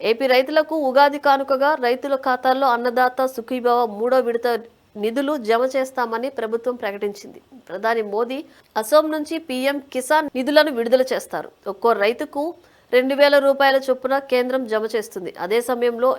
AP రైతులకు ఉగాది కానుకగా రైతుల ఖాతాల్లో అన్నదాత సుఖీభవ మూడో విడత నిధులు జమ చేస్తామని ప్రభుత్వం ప్రకటించింది. ప్రధాని మోదీ అసోం నుంచి పీఎం కిసాన్ నిధులను విడుదల చేస్తారు. ఒక్కో రైతుకు 2,000 రూపాయల చొప్పున కేంద్రం జమ చేస్తుంది. అదే సమయంలో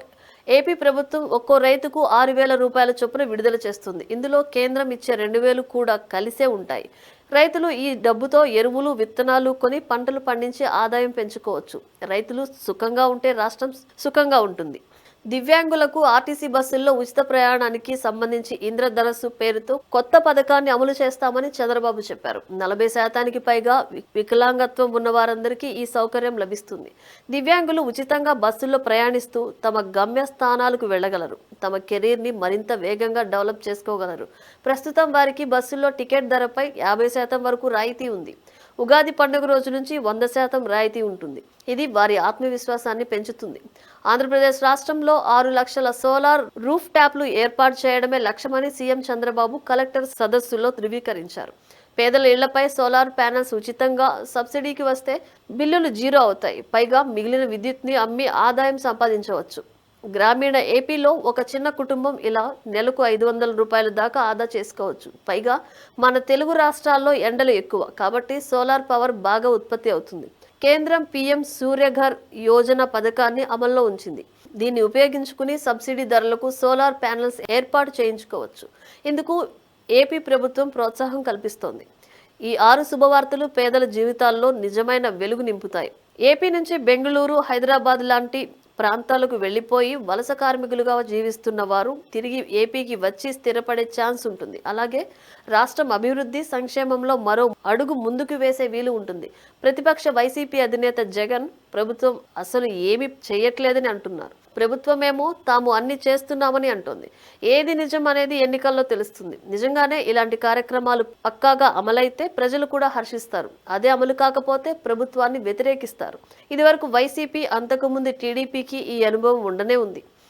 ఏపీ ప్రభుత్వం ఒక్కో రైతుకు 6,000 రూపాయల చొప్పున విడుదల చేస్తుంది. ఇందులో కేంద్రం ఇచ్చే 2,000 కూడా కలిసే ఉంటాయి. రైతులు ఈ డబ్బుతో ఎరువులు, విత్తనాలు కొని పంటలు పండించి ఆదాయం పెంచుకోవచ్చు. రైతులు సుఖంగా ఉంటే రాష్ట్రం సుఖంగా ఉంటుంది. దివ్యాంగులకు ఆర్టీసీ బస్సుల్లో ఉచిత ప్రయాణానికి సంబంధించి ఇంద్రధనస్సు పేరుతో కొత్త పథకాన్ని అమలు చేస్తామని చంద్రబాబు చెప్పారు. 40% పైగా వికలాంగత్వం ఉన్న వారందరికీ ఈ సౌకర్యం లభిస్తుంది. దివ్యాంగులు ఉచితంగా బస్సుల్లో ప్రయాణిస్తూ తమ గమ్య స్థానాలకు వెళ్లగలరు. తమ కెరీర్ ని మరింత వేగంగా డెవలప్ చేసుకోగలరు. ప్రస్తుతం వారికి బస్సుల్లో టికెట్ ధరపై 50% వరకు రాయితీ ఉంది. ఉగాది పండుగ రోజు నుంచి 100% రాయితీ ఉంటుంది. ఇది వారి ఆత్మవిశ్వాసాన్ని పెంచుతుంది. ఆంధ్రప్రదేశ్ రాష్ట్రంలో 6 లక్షల సోలార్ రూఫ్ ట్యాప్లు ఏర్పాటు చేయడమే లక్ష్యమని సీఎం చంద్రబాబు కలెక్టర్ సదస్సులో ధృవీకరించారు. పేదల ఇళ్లపై సోలార్ ప్యానెల్స్ ఉచితంగా సబ్సిడీకి వస్తే బిల్లులు జీరో అవుతాయి. పైగా మిగిలిన విద్యుత్ని అమ్మి ఆదాయం సంపాదించవచ్చు. గ్రామీణ ఏపీలో ఒక చిన్న కుటుంబం ఇలా నెలకు 500 రూపాయల దాకా ఆదా చేసుకోవచ్చు. పైగా మన తెలుగు రాష్ట్రాల్లో ఎండలు ఎక్కువ కాబట్టి సోలార్ పవర్ బాగా ఉత్పత్తి అవుతుంది. కేంద్రం పీఎం సూర్యఘర్ యోజన పథకాన్ని అమల్లో ఉంచింది. దీన్ని ఉపయోగించుకుని సబ్సిడీ ధరలకు సోలార్ ప్యానెల్స్ ఏర్పాటు చేయించుకోవచ్చు. ఇందుకు ఏపీ ప్రభుత్వం ప్రోత్సాహం కల్పిస్తోంది. ఈ 6 శుభవార్తలు పేదల జీవితాల్లో నిజమైన వెలుగు నింపుతాయి. ఏపీ నుంచి బెంగళూరు, హైదరాబాద్ లాంటి ప్రాంతాలకు వెళ్లిపోయి వలస కార్మికులుగా జీవిస్తున్న వారు తిరిగి ఏపీకి వచ్చి స్థిరపడే ఛాన్స్ ఉంటుంది. అలాగే రాష్ట్రం అభివృద్ధి, సంక్షేమంలో మరో అడుగు ముందుకు వేసే వీలు ఉంటుంది. ప్రతిపక్ష వైసీపీ అధినేత జగన్ ప్రభుత్వం అసలు ఏమీ చేయట్లేదని అంటున్నారు. ప్రభుత్వమేమో తాము అన్ని చేస్తున్నామని అంటోంది. ఏది నిజం అనేది ఎన్నికల్లో తెలుస్తుంది. నిజంగానే ఇలాంటి కార్యక్రమాలు పక్కాగా అమలైతే ప్రజలు కూడా హర్షిస్తారు. అదే అమలు కాకపోతే ప్రభుత్వాన్ని వ్యతిరేకిస్తారు. ఇదివరకు వైసీపీ, అంతకుముందు టీడీపీకి ఈ అనుభవం ఉండనే ఉంది.